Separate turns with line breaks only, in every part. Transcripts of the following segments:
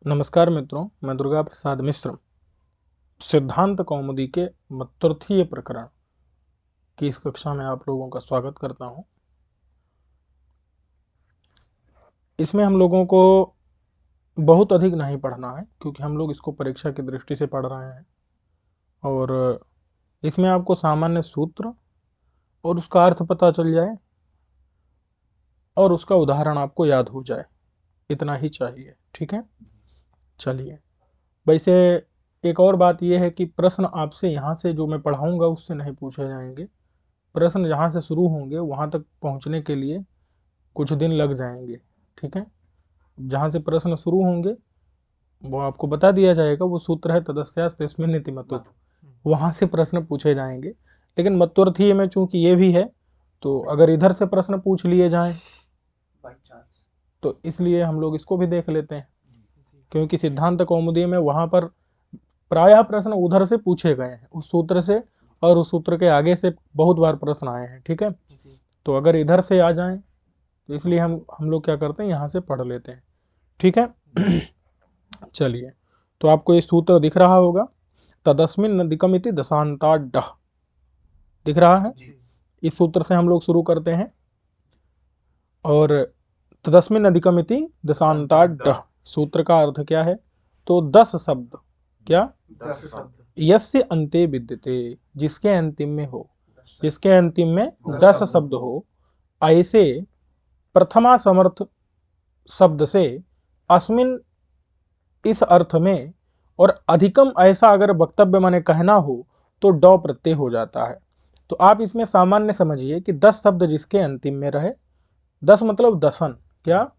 नमस्कार मित्रों, मैं दुर्गा प्रसाद मिश्र सिद्धांत कौमुदी के मतुर्थीय प्रकरण की इस कक्षा में आप लोगों का स्वागत करता हूं। इसमें हम लोगों को बहुत अधिक नहीं पढ़ना है क्योंकि हम लोग इसको परीक्षा की दृष्टि से पढ़ रहे हैं और इसमें आपको सामान्य सूत्र और उसका अर्थ पता चल जाए और उसका उदाहरण आपको याद हो जाए, इतना ही चाहिए। ठीक है, चलिए। वैसे एक और बात यह है कि प्रश्न आपसे यहाँ से जो मैं पढ़ाऊंगा उससे नहीं पूछे जाएंगे। प्रश्न जहाँ से शुरू होंगे वहाँ तक पहुँचने के लिए कुछ दिन लग जाएंगे। ठीक है, जहाँ से प्रश्न शुरू होंगे वो आपको बता दिया जाएगा, वो सूत्र है तदस्यास्तस्मिन् नीति मतुः, वहाँ से प्रश्न पूछे जाएंगे। लेकिन मतुर्थीय में चूंकि ये भी है तो अगर इधर से प्रश्न पूछ लिए जाएं तो इसलिए हम लोग इसको भी देख लेते हैं, क्योंकि सिद्धांत कौमुदी में वहाँ पर प्रायः प्रश्न उधर से पूछे गए हैं, उस सूत्र से और उस सूत्र के आगे से बहुत बार प्रश्न आए हैं। ठीक है, तो अगर इधर से आ जाएं तो इसलिए हम लोग क्या करते हैं, यहाँ से पढ़ लेते हैं। ठीक है, चलिए। तो आपको ये सूत्र दिख रहा होगा, तदस्मिन् नदिकमिति दशान्ताड् दिख रहा है। इस सूत्र से हम लोग शुरू करते हैं और तदस्मिन् नदिकमिति दशान्ताड् सूत्र का अर्थ क्या है? तो 10 शब्द, क्या
10 शब्द,
यस्य अन्ते विद्यते, जिसके अंतिम में हो, जिसके अंतिम में 10 शब्द हो, ऐसे प्रथमा समर्थ शब्द से अस्मिन इस अर्थ में, और अधिकम ऐसा अगर वक्तव्य माने कहना हो तो ड प्रत्यय हो जाता है। तो आप इसमें सामान्य समझिए कि 10 शब्द जिसके अंतिम में रहे, 10 मतलब दसन, क्या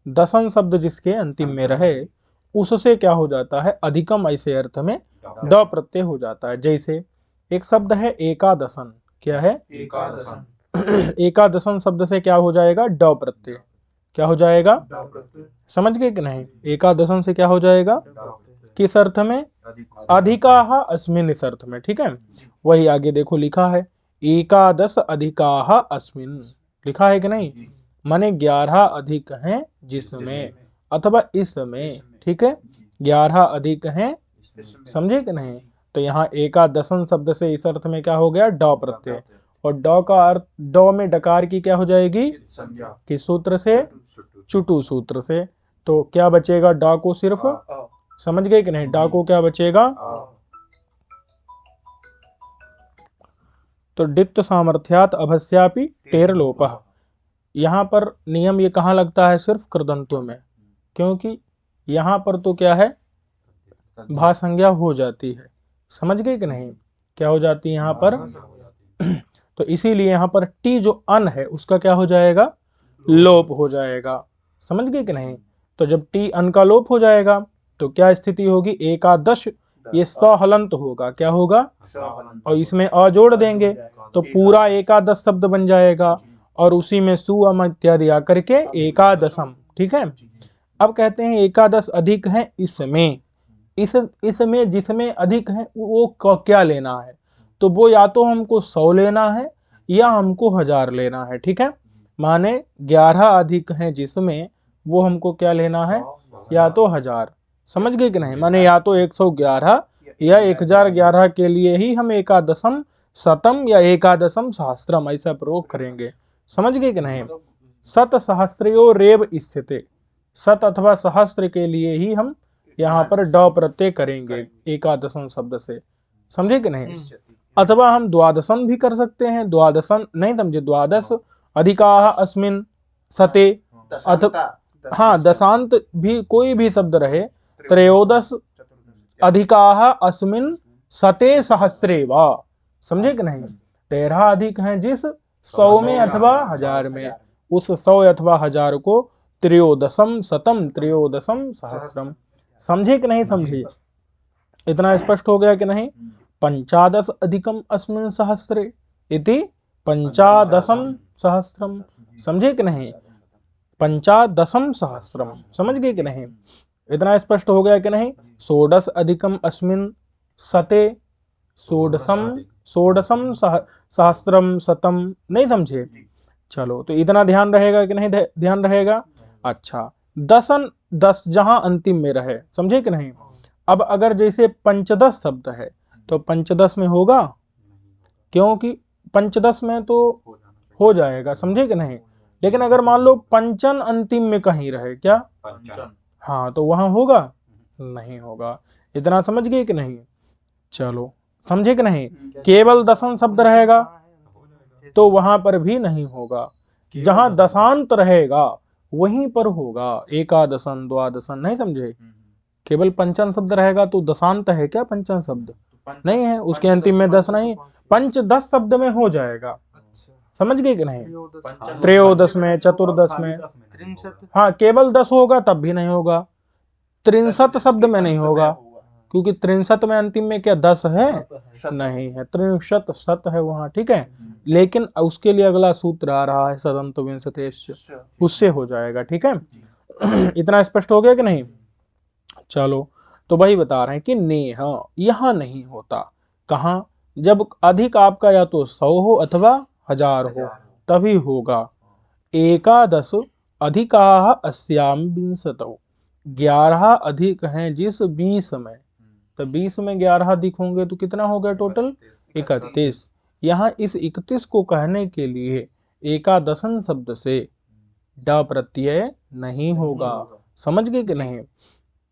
दसन शब्द जिसके अंतिम में रहे उससे क्या हो जाता है, अधिकम ऐसे अर्थ में ड प्रत्यय हो जाता है। जैसे एक शब्द है एकादशन, क्या है
एकादशन,
एकादशन शब्द से क्या हो जाएगा, ड प्रत्यय। क्या हो जाएगा, समझ गए कि नहीं? एकादशन से क्या हो जाएगा, किस अर्थ में, अधिकाः अस्मिन् इस अर्थ में। ठीक है, वही आगे देखो लिखा है, एकादश अधिकाः अस्मिन्, लिखा है कि नहीं? माने 11 अधिक हैं जिसमें, अथवा इसमें। ठीक है, 11 अधिक हैं, समझे कि नहीं? तो यहाँ एकादशन शब्द से इस अर्थ में क्या हो गया, ड प्रत्यय। और ड का अर्थ, ड में डकार की क्या हो जाएगी, किस सूत्र से, चुटु सूत्र से। तो क्या बचेगा, ड को सिर्फ, समझ गए कि नहीं? ड को क्या बचेगा, तो डित्त सामर्थ्यात अभस्यापि टेर लोपः। यहाँ पर नियम ये कहाँ लगता है, सिर्फ कृदंतों में, क्योंकि यहाँ पर तो क्या है, भा संज्ञा हो जाती है। समझ गए कि नहीं? क्या हो जाती है यहाँ पर, तो इसीलिए यहाँ पर टी जो अन है उसका क्या हो जाएगा, लोप हो जाएगा। समझ गए कि नहीं? तो जब टी अन का लोप हो जाएगा तो क्या स्थिति होगी, एकादश, ये सहलंत होगा, क्या होगा, और इसमें अ जोड़ देंगे तो पूरा एकादश शब्द बन जाएगा, और उसी में सु अम इत्यादि आकर के एकादशम। ठीक है, अब कहते हैं एकादश अधिक है इसमें, इसमें जिसमें अधिक है वो क्या लेना है, तो वो या तो हमको 100 लेना है या हमको 1000 लेना है। ठीक है, माने 11 अधिक है जिसमें, वो हमको क्या लेना है, या तो 1000। समझ गए कि नहीं? माने या तो 111 या 1011 के लिए ही हम एकादशम शतम या एकादशम सहस्त्रम ऐसा प्रयोग करेंगे। समझ गए कि नहीं? शत सहस्त्रो रेव स्थिते, शत अथवा सहस्त्र के लिए ही हम यहाँ पर ड प्रत्यय करेंगे एकादशम शब्द से। समझे कि नहीं? अथवा हम द्वादशम भी कर सकते हैं, द्वादशम नहीं समझे, द्वादश अधिकाः अस्मिन् सते, अथवा हाँ दशांत भी कोई भी शब्द रहे, त्रयोदश अधिकाः अस्मिन् सते सहस्रे वा। समझे कि नहीं? 13 अधिक हैं जिस 100 में अथवा 1000 में, उस 100 अथवा 1000 को त्रयोदशम शतम त्रयोदशम सहस्रम। समझे कि नहीं समझे? इतना स्पष्ट हो गया कि नहीं? पंचादश अधिकम अस्मिन् सहस्रे इति पंचादशम सहस्रम। समझे कि नहीं? पंचादशम सहस्रम। समझ गए कि नहीं? इतना स्पष्ट हो गया कि नहीं? षोडश अधिकम अस्मिन् सते षोडशम सहस्रम शतम। नहीं समझे? चलो, तो इतना ध्यान रहेगा कि नहीं ध्यान रहेगा? अच्छा, दसन 10 जहां अंतिम में रहे, समझे कि नहीं। अब अगर जैसे पंचदश शब्द है तो पंचदश में होगा, क्योंकि पंचदश में तो हो जाएगा, समझे कि नहीं। लेकिन अगर मान लो पंचन अंतिम में कहीं रहे, क्या,
पंचन।
हाँ, तो वहां होगा, नहीं होगा। इतना समझ गए कि नहीं। चलो, समझे कि नहीं। केवल दशम शब्द रहेगा तो वहां पर भी नहीं होगा, जहां दशांत रहेगा वहीं पर होगा। एकादशन, द्वादशन, नहीं समझे। केवल पंचम शब्द रहेगा तो दशांत है क्या पंचम शब्द, नहीं है, उसके अंतिम में 10 नहीं। पंच 10 शब्द में हो जाएगा, समझ गए कि नहीं। त्रयोदश में, चतुर्दश में, हाँ, केवल 10 होगा तब भी नहीं होगा। 63 शब्द में नहीं होगा, क्योंकि 63 में अंतिम में क्या 10 है, नहीं है, 63 शत है वहां, ठीक है। लेकिन उसके लिए अगला सूत्र आ रहा है सदंत विंशतेश्च, उससे हो जाएगा, ठीक है। इतना स्पष्ट हो गया कि नहीं। चलो, तो वही बता रहे हैं कि नेह यहां नहीं होता, कहां, जब अधिक आपका या तो 100 हो अथवा 1000 हो तभी होगा। एकादश अधिकाः अस्याम विंशतौ, 11 अधिक हैं जिस 20 में, तो 20 में 11 अधिक होंगे तो कितना हो गया टोटल, 31। यहाँ इस 31 को कहने के लिए एकादशन शब्द से ड प्रत्यय नहीं होगा, समझ गए कि नहीं।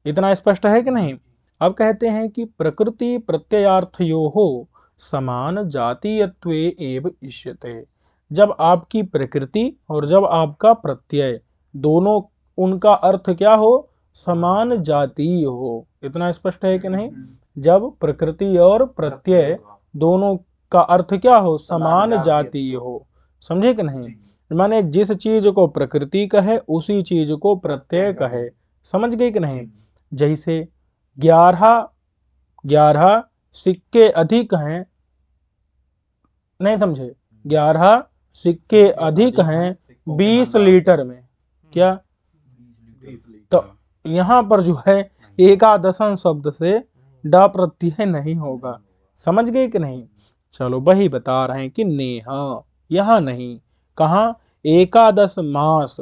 इतना स्पष्ट है कि नहीं। अब कहते हैं कि प्रकृति प्रत्ययार्थयोः समान जातीयत्वे एव इष्यते, जब आपकी प्रकृति और जब आपका प्रत्यय दोनों, उनका अर्थ क्या हो, समान जातीय हो। इतना स्पष्ट है कि नहीं। जब प्रकृति और प्रत्यय दोनों का अर्थ क्या हो, समान जातीय हो, समझे कि नहीं। माने जिस चीज को प्रकृति कहे उसी चीज को प्रत्यय कहे, समझ गए कि नहीं। जैसे 11 सिक्के अधिक हैं, नहीं समझे, 11 सिक्के अधिक हैं 20 लीटर में, क्या, तो यहाँ पर जो है एकादशन शब्द से ड प्रत्यय नहीं होगा, समझ गए कि नहीं। चलो, वही बता रहे हैं कि नेहा यहाँ नहीं, कहाँ, एकादश मास,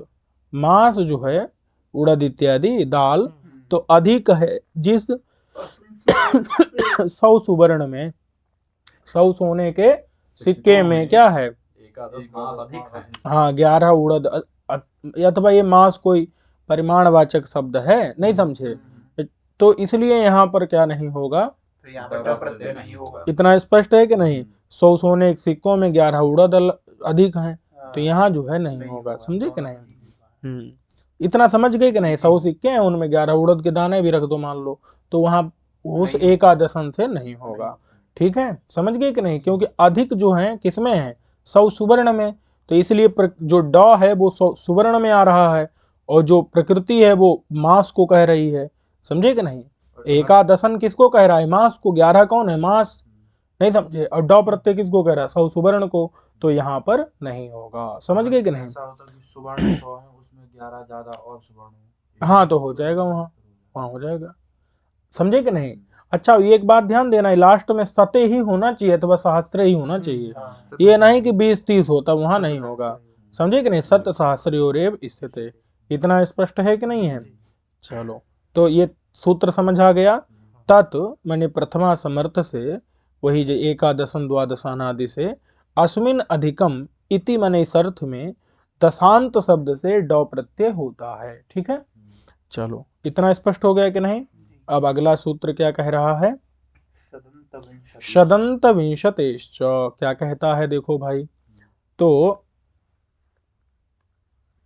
मास जो है उड़द इत्यादि दाल, तो अधिक है जिस 100 सुवर्ण में, 100 सोने के सिक्के में क्या है,
एकादश मास अधिक है।
हाँ, 11 उड़द अथवा ये मास कोई परिमाणवाचक शब्द है, नहीं समझे, तो इसलिए यहाँ पर क्या नहीं होगा,
प्रत्यय नहीं होगा।
इतना स्पष्ट है कि नहीं। 100 सोने के सिक्कों में 11 उड़द अधिक हैं, तो यहाँ जो है नहीं होगा, समझे कि नहीं। इतना समझ गए कि नहीं। 100 सिक्के हैं, उनमें 11 उड़द के दाने भी रख दो मान लो, तो वहां उस एकादशन से नहीं होगा, ठीक है, समझ गए कि नहीं। क्योंकि अधिक जो है किसमें है, 100 सुवर्ण में, तो इसलिए जो ड है वो 100 सुवर्ण में आ रहा है, और जो प्रकृति है वो मास को कह रही है, समझे कि नहीं। एकादशन किसको कह रहा है, मास को, 11 कौन है, मास, नहीं समझे, और ड प्रत्यय किसको कह रहा है, 100 सुवर्ण को, तो यहाँ पर नहीं होगा, समझ गए कि नहीं।
सुवर्ण 100 है, उसमें 11 ज्यादा और सुवर्ण,
हाँ, तो हो जाएगा, वहां हो जाएगा, समझे कि नहीं। अच्छा, एक बात ध्यान देना है, लास्ट में सते ही होना चाहिए अथवा सहस्त्र ही होना चाहिए, ये नहीं कि 20-30 होता, वहां नहीं होगा, समझे कि नहीं। सत सहस्रयोरेव इष्यते, इतना स्पष्ट है कि नहीं है। चलो, तो ये सूत्र समझ आ गया। तत् मैंने प्रथमा समर्थ से, वही जो एकादशन द्वादशान आदि से, अस्मिन अधिकम इति मैंने इस अर्थ में दशांत शब्द से ड प्रत्यय होता है, ठीक है। चलो, इतना स्पष्ट हो गया कि नहीं। अब अगला सूत्र क्या कह रहा है, शदंत विंशतेश्च, क्या कहता है देखो भाई। तो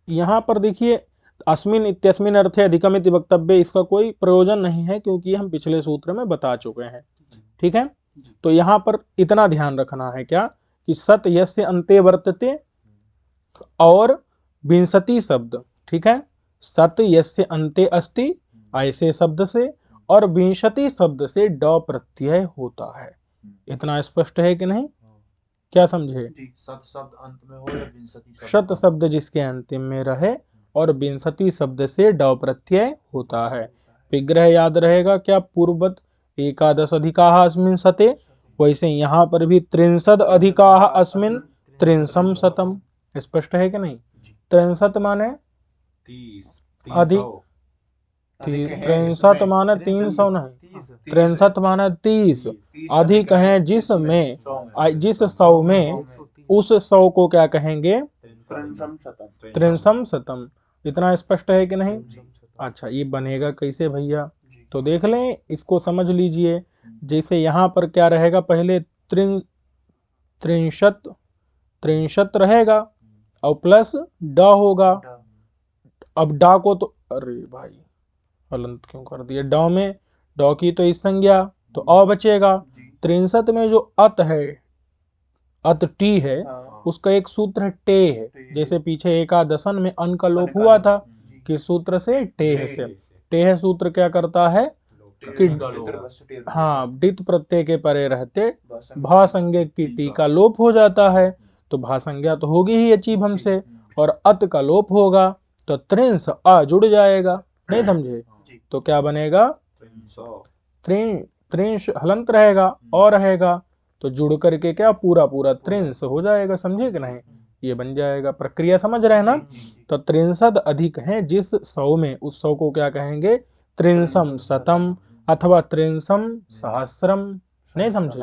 यहां पर देखिए, अस्मिन इत्यस्मिन अर्थे अधिकम इति वक्तव्य, इसका कोई प्रयोजन नहीं है क्योंकि हम पिछले सूत्र में बता चुके हैं, ठीक है। तो यहां पर इतना ध्यान रखना है क्या, कि सत यस्य अन्ते वर्तते और विंशति शब्द, ठीक है, सत यस्य अन्ते अस्ति ऐसे शब्द से, और विंशति शब्द से ड प्रत्यय होता है। इतना स्पष्ट है कि नहीं, क्या समझे।
सत शब्द अंत में हो या विंशति
शत शब्द जिसके अंतिम में रहे और विंशति शब्द से ड प्रत्यय होता है। विग्रह याद रहेगा क्या, पूर्ववत एकादश अधिकाः अस्मिन् सते, वैसे यहाँ पर भी 63 अधिकाः अस्मिन् त्रिंशम शतम, स्पष्ट है कि नहीं। 63 माने
30,
अधिक, 63 माने 300 नहीं, 63 माने 30, अधिक है जिसमें, जिस 100 में, उस 100 को क्या कहेंगे? त्रिंशम शतम। इतना स्पष्ट है कि नहीं? अच्छा, ये बनेगा कैसे भैया? तो देख लें, इसको समझ लीजिए। जैसे यहाँ पर क्या रहेगा, पहले त्रिंशत रहेगा और प्लस ड होगा। अब डा को तो, अरे भाई हलंत क्यों कर दिया? ड में, ड की तो इस संज्ञा, तो अ बचेगा। 63 में जो अत है, अत टी है, उसका एक सूत्र है टे है। जैसे पीछे एकादशन में अन का लोप हुआ था, किस सूत्र से? टेह से। टेह सूत्र क्या करता है कि हाँ, डित प्रत्यय के परे रहते भा संज्ञा की टी का लोप हो जाता है। तो भा संज्ञा तो होगी ही अचीव हमसे, और अत का लोप होगा, तो त्रिंश अ जुड़ जाएगा। नहीं समझे? तो क्या बनेगा? त्रिंश हलंत रहेगा और रहेगा, तो जुड़ करके क्या पूरा पूरा त्रिंश हो जाएगा। समझे कि नहीं? ये बन जाएगा। प्रक्रिया समझ रहे हैं ना? तो 63 अधिक है जिस 100 में, उस 100 को क्या कहेंगे? त्रिंशम शतम अथवा त्रिंशम सहस्रम। नहीं समझे?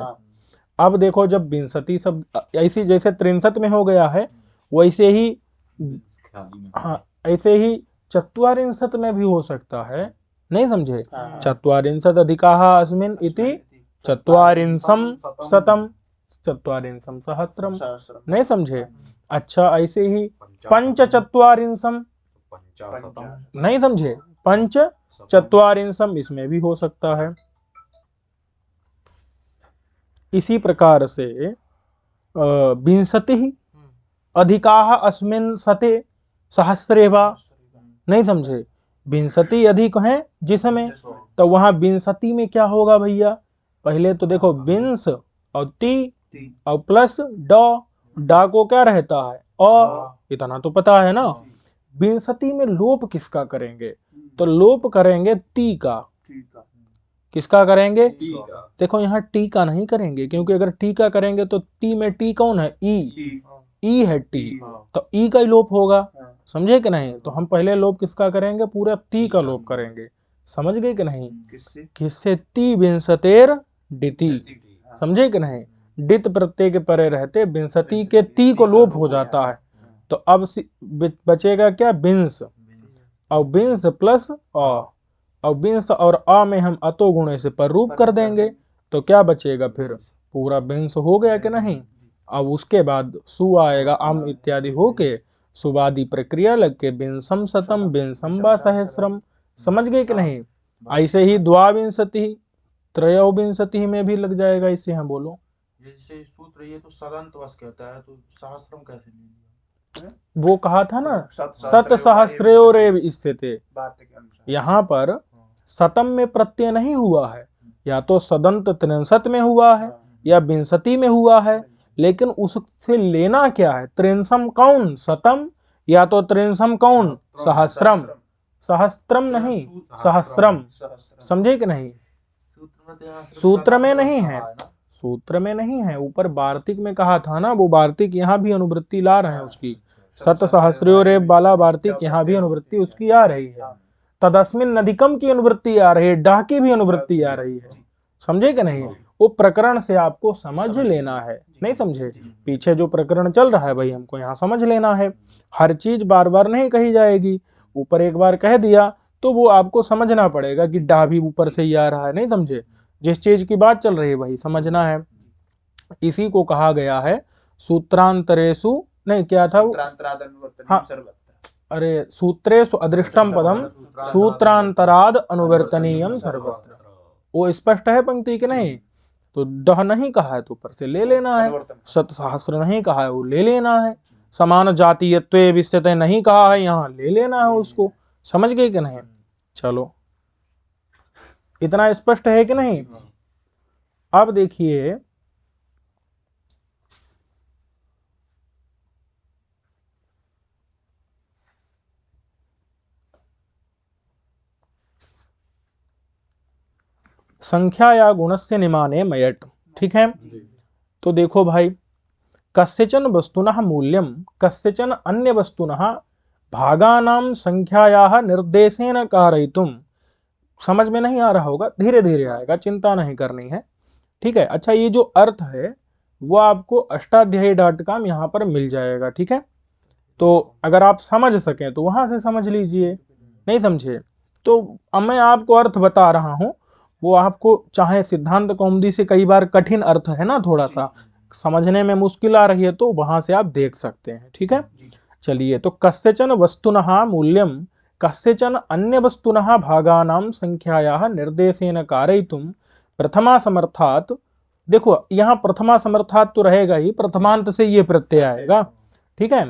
अब देखो, जब विंशति शब्द ऐसी जैसे 63 में हो गया है, वैसे ही हाँ, ऐसे ही चत्वारिंशत में भी हो सकता है। नहीं समझे? चत्वारिंशत अधिकाः अस्मिन् इति चत्वारिंशम शतम, चत्वारिंशम सहस्रम। नहीं समझे? अच्छा, ऐसे ही पंचचत्वारिंशम। नहीं समझे? पंच चत्वारिंशम, इसमें भी हो सकता है। इसी प्रकार से विंशति अधिकाः अस्मिन् शते सहस्रे वा। नहीं समझे? विंशति अधिक है जिसमें, तो वहां विंशति में क्या होगा भैया? पहले तो देखो, विंश और ती और प्लस डा को क्या रहता है? अ। इतना तो पता है ना। विंशति में लोप किसका करेंगे? तो लोप करेंगे ती का। किसका करेंगे? देखो, यहाँ टी का नहीं करेंगे, क्योंकि अगर टी का करेंगे तो ती में टी कौन है? ई है टी, तो ई का ही लोप होगा। समझे कि नहीं? तो हम पहले लोप किसका करेंगे? पूरा ती का लोप करेंगे। समझ गए कि नहीं? किससे? ती विंशतेर डिति। समझे कि नहीं? डित प्रत्यय के परे रहते विंशति के ती को लोप हो जाता है। तो अब बचेगा क्या? विंश, और विंश प्लस अ, और विंश और अ में हम अतो गुणे से पर रूप कर देंगे, तो क्या बचेगा? फिर पूरा विंश हो गया कि नहीं? अब उसके बाद सु आएगा, अम इत्यादि होके सुवादी प्रक्रिया लग के विंशम शतम विंशम व सहस्रम। समझ गए कि नहीं? ऐसे ही द्वाविंशति त्रयोविंशति में भी लग जाएगा। इसे हम बोलो,
जैसे सूत्र ये तो सदंत वश कहता है, तो सहस्त्रम कैसे ले लिया?
वो कहा था ना, सत सहस्रयोरेव स्थिते। यहाँ पर शतम में प्रत्यय नहीं हुआ है, या तो सदंत 63 में हुआ है या विंशति में हुआ है, लेकिन उससे लेना क्या है? त्रिंशम कौन? शतम, या तो त्रिंशम कौन? सहस्रम। सहस्त्रम नहीं, सहस्रम। समझे कि नहीं? सूत्र में नहीं है, सूत्र में नहीं है। ऊपर वार्तिक में कहा था ना, वो वार्तिक यहाँ भी अनुवृत्ति ला रहे हैं उसकी। सत सहस्रयोरेव वाला वार्तिक यहाँ भी अनुवृत्ति उसकी आ रही है। तदस्मिन नदिकम की अनुवृत्ति आ रही है, डाह की भी अनुवृत्ति आ रही है। समझे कि नहीं? वो प्रकरण से आपको समझ लेना है। नहीं समझे? पीछे जो प्रकरण चल रहा है भाई, हमको यहाँ समझ लेना है। हर चीज बार बार नहीं कही जाएगी। ऊपर एक बार कह दिया तो वो आपको समझना पड़ेगा कि डा भी ऊपर से ही आ रहा है। नहीं समझे? जिस चीज की बात चल रही है भाई समझना है। इसी को कहा गया है सूत्रांतरेषु, नहीं क्या था? हाँ, अरे सूत्रेषु अदृष्टम पदम सूत्रांतराद अनुवर्तनीयम सर्वत्र। वो स्पष्ट है पंक्ति के नहीं? तो डह नहीं कहा है तो ऊपर से ले लेना है। सत सहस्र नहीं कहा है, वो ले लेना है। समान जातीयत्व विषयते नहीं कहा है, यहाँ ले लेना है उसको। समझ गए कि नहीं? चलो, इतना स्पष्ट है कि नहीं? अब देखिए, संख्या या गुणस्य निमाने मयट। ठीक है? तो देखो भाई, कस्यचन वस्तुनः मूल्यम कस्यचन अन्य वस्तुनः भागानां संख्यायाः निर्देशेन कारयितुं समझ में नहीं आ रहा होगा, धीरे धीरे आएगा, चिंता नहीं करनी है, ठीक है। अच्छा, ये जो अर्थ है वो आपको अष्टाध्यायी.com यहाँ पर मिल जाएगा, ठीक है। तो अगर आप समझ सकें तो वहां से समझ लीजिए, नहीं समझे तो अब मैं आपको अर्थ बता रहा हूं, वो आपको चाहे सिद्धांत कौमुदी से कई बार कठिन अर्थ है ना, थोड़ा सा समझने में मुश्किल आ रही है तो वहां से आप देख सकते हैं, ठीक है। चलिए, तो कस्यचन वस्तुनः मूल्यम कस्यचन अन्य वस्तुनः भागानां संख्यायाः निर्देशेन कारयितुं प्रथमा समर्थात्, देखो यहाँ प्रथमा समर्थात् तो रहेगा ही, प्रथमांत से ये प्रत्यय आएगा, ठीक है।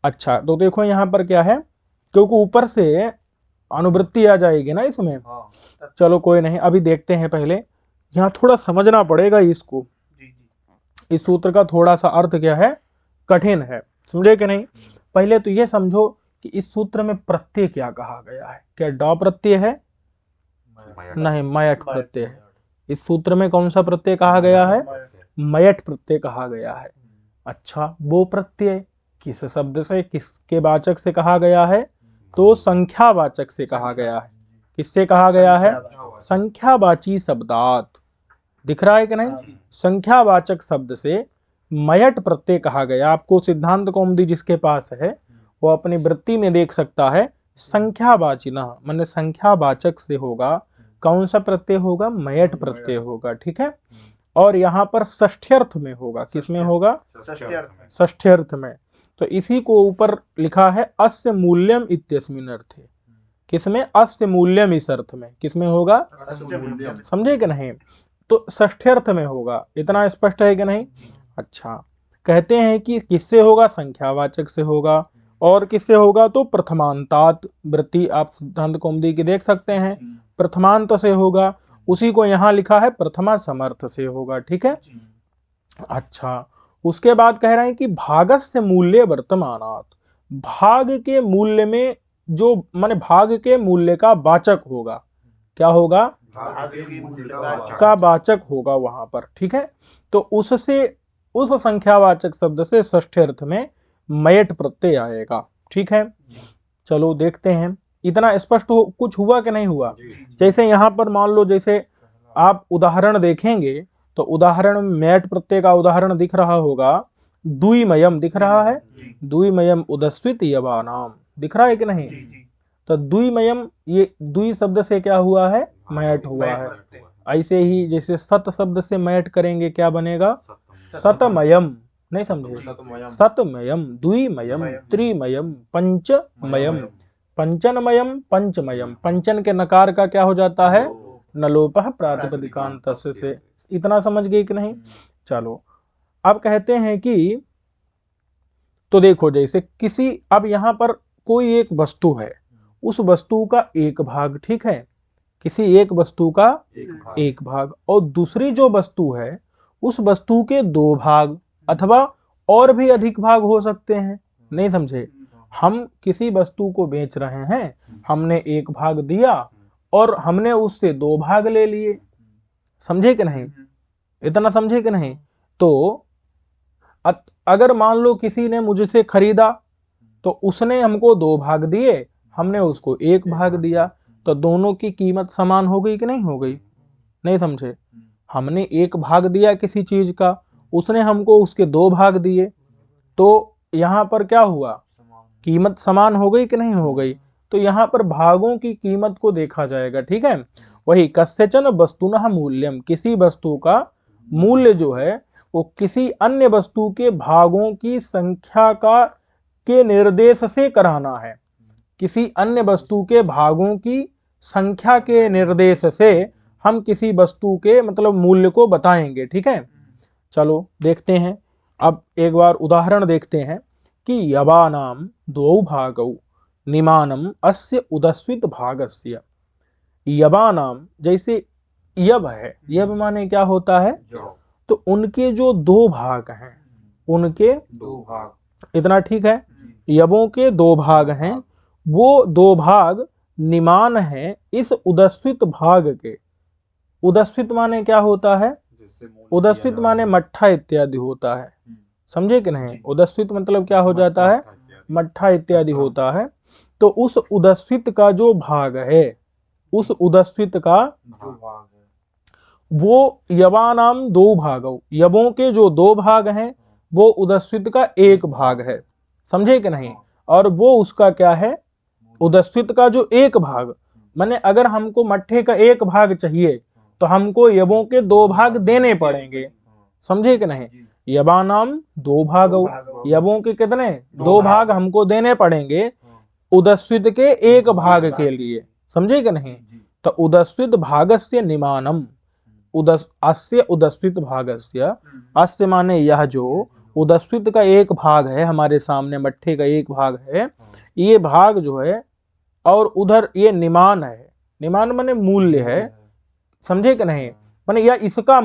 अच्छा, तो देखो यहाँ पर क्या है, क्योंकि ऊपर से अनुवृत्ति आ जाएगी ना इसमें। चलो कोई नहीं, अभी देखते हैं, पहले यहाँ थोड़ा समझना पड़ेगा इसको, इस सूत्र का थोड़ा सा अर्थ क्या है, कठिन है, समझे कि नहीं। पहले तो ये समझो कि इस सूत्र में प्रत्यय क्या कहा गया है, क्या डॉ प्रत्यय है, नहीं, मयठ प्रत्यय है। इस सूत्र में कौन सा प्रत्यय कहा गया है, मयठ प्रत्यय कहा गया है। अच्छा, वो प्रत्यय किस शब्द से, किसके वाचक से कहा गया है, तो संख्यावाचक से कहा गया है। किससे कहा गया है, संख्यावाची शब्दात, दिख रहा है कि नहीं, संख्यावाचक शब्द से मयट प्रत्यय कहा गया। आपको सिद्धांत कौमुदी जिसके पास है वो अपनी वृत्ति में देख सकता है, संख्यावाचिना माने संख्यावाचक से होगा, कौन सा प्रत्यय होगा, मयट प्रत्यय होगा, ठीक है। और यहाँ पर षष्ठ्यर्थ में होगा, किसमें होगा, षष्ठ्यर्थ में। तो इसी को ऊपर लिखा है अस्य मूल्यम इत्यस्मिन् अर्थे, किसमें, अस्य मूल्यम, इस अर्थ में, किसमें होगा, समझे कि नहीं, तो षष्ठ्यर्थ में होगा। इतना स्पष्ट है कि नहीं। अच्छा, कहते हैं कि किससे होगा, संख्यावाचक से होगा, और किससे होगा, तो प्रथमांतात, वृत्ति आप सिद्धांत कौमुदी की देख सकते हैं, प्रथमांत से होगा, उसी को यहाँ लिखा है प्रथमा समर्थ से होगा, ठीक है। अच्छा, उसके बाद कह रहे हैं कि भागस्य मूल्य वर्तमानात, भाग के मूल्य में जो माने भाग के मूल्य का वाचक होगा, क्या होगा, का वाचक होगा वहां पर, ठीक है। तो उससे, उस संख्यावाचक शब्द से षष्ठ्यर्थ में मयट प्रत्यय आएगा, ठीक है। चलो देखते हैं, इतना स्पष्ट कुछ हुआ कि नहीं हुआ। जैसे यहाँ पर मान लो, जैसे आप उदाहरण देखेंगे तो उदाहरण में मैट प्रत्यय का उदाहरण दिख रहा होगा, द्विमयम दिख रहा है, द्विमयम उदस्वित यवानाम दिख रहा है कि नहीं। तो द्विमयम, ये द्वि शब्द से क्या हुआ है, मैट हुआ है। ऐसे ही जैसे सत शब्द से मैट करेंगे क्या बनेगा, सतमयम, नहीं समझे, सतमयम, द्विमयम, त्रिमयम, पंचमयम, पंचनमयम, पंचमयम, पंचन के नकार का क्या हो जाता है, नलोपः प्रातिपदिकांत से। इतना समझ गए कि नहीं। चलो, अब कहते हैं कि, तो देखो जैसे किसी, अब यहाँ पर कोई एक वस्तु है, उस वस्तु का एक भाग, ठीक है, किसी एक वस्तु का एक भाग, और दूसरी जो वस्तु है उस वस्तु के दो भाग, अथवा और भी अधिक भाग हो सकते हैं, नहीं समझे। हम किसी वस्तु को बेच रहे हैं, हमने एक भाग दिया और हमने उससे दो भाग ले लिए, समझे कि नहीं, इतना समझे कि नहीं। तो अगर मान लो किसी ने मुझसे खरीदा तो उसने हमको दो भाग दिए, हमने उसको एक भाग दिया, तो दोनों की कीमत समान हो गई कि नहीं हो गई, नहीं समझे। हमने एक भाग दिया किसी चीज का, उसने हमको उसके दो भाग दिए, तो यहाँ पर क्या हुआ, कीमत समान हो गई कि नहीं हो गई। तो यहाँ पर भागों की कीमत को देखा जाएगा, ठीक है। वही कस्यचन वस्तुनः मूल्यम, किसी वस्तु का मूल्य जो है वो किसी अन्य वस्तु के भागों की संख्या का के निर्देश से कराना है, किसी अन्य वस्तु के भागों की संख्या के निर्देश से हम किसी वस्तु के मतलब मूल्य को बताएंगे, ठीक है। चलो देखते हैं, अब एक बार उदाहरण देखते हैं कि यवानाम द्वौ भागौ निमानम अस्य उदस्वित भागस्य। यवानाम, जैसे यव है, यव माने क्या होता है, तो उनके जो दो भाग हैं, उनके दो भाग, इतना ठीक है, यवों के दो भाग हैं, वो दो भाग निमान है इस उदस्वित भाग के। उदस्वित माने क्या होता है, उदस्वित माने मट्ठा इत्यादि होता है, समझे कि नहीं। उदस्वित मतलब क्या हो जाता है, मट्ठा इत्यादि होता है। तो उस उदस्वित का जो भाग है, उस उदस्वित का
जो भाग है
वो यवानाम दो भागौ, यवों के जो दो भाग हैं वो उदस्वित का एक भाग है, समझे कि नहीं। और वो उसका क्या है, उदस्वित का जो एक भाग, माने अगर हमको मट्ठे का एक भाग चाहिए तो हमको यवों के दो भाग देने पड़ेंगे, समझे कि नहीं। यवानाम दो भागौ, यवों के कितने, दो भाग हमको देने पड़ेंगे उदस्वित के एक भाग के लिए, समझे कि नहीं। तो उदस्वित भागस्य निमानम, अस्य उदस्वित भागस्य, अस्य माने यह जो उदस्वित का एक भाग है, हमारे सामने मट्ठे का एक भाग है, ये भाग जो है, और उधर ये निमान है, निमान माने मूल्य है, समझे कि नहीं। माने यह इसका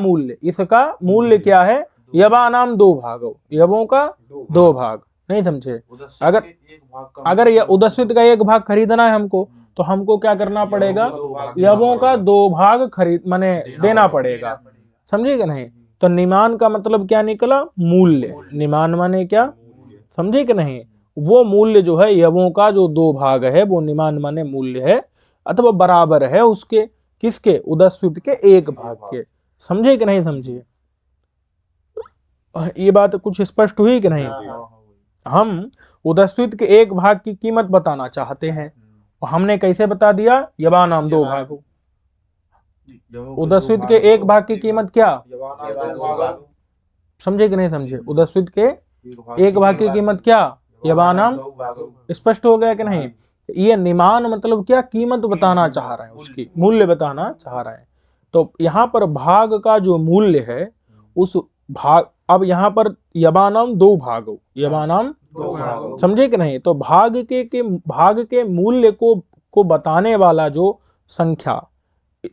मूल्य क्या है, यवानाम दो भागो, यवों का दो भाग, नहीं समझे। अगर यह उदस्वित का एक भाग खरीदना है हमको, तो हमको क्या करना पड़ेगा, यवों का दो भाग खरीद माने देना पड़ेगा, समझे कि नहीं। तो निमान का मतलब क्या निकला, मूल्य, निमान माने क्या, समझे कि नहीं। वो मूल्य जो है यवों का जो दो भाग है वो निमान माने मूल्य है, अथवा बराबर है उसके, किसके, उदस्वित के एक भाग के, समझे कि नहीं समझे। ये बात कुछ स्पष्ट हुई कि नहीं। हम उदस्वित के एक भाग की कीमत बताना चाहते हैं, और हमने कैसे बता दिया, यवानाम दो भाग हो। उदस्वित के एक भाग की कीमत क्या, समझे कि नहीं समझे। उदस्वित के एक भाग की कीमत क्या, यवानाम, स्पष्ट हो गया कि नहीं। ये निमान मतलब क्या, कीमत बताना चाह रहा है, उसकी मूल्य बताना चाह रहा है। तो यहाँ पर भाग का जो मूल्य है उस भाग, अब यहाँ पर यवानाम दो भाग हो, यवानाम समझे कि नहीं। तो भाग के मूल्य को बताने वाला जो संख्या,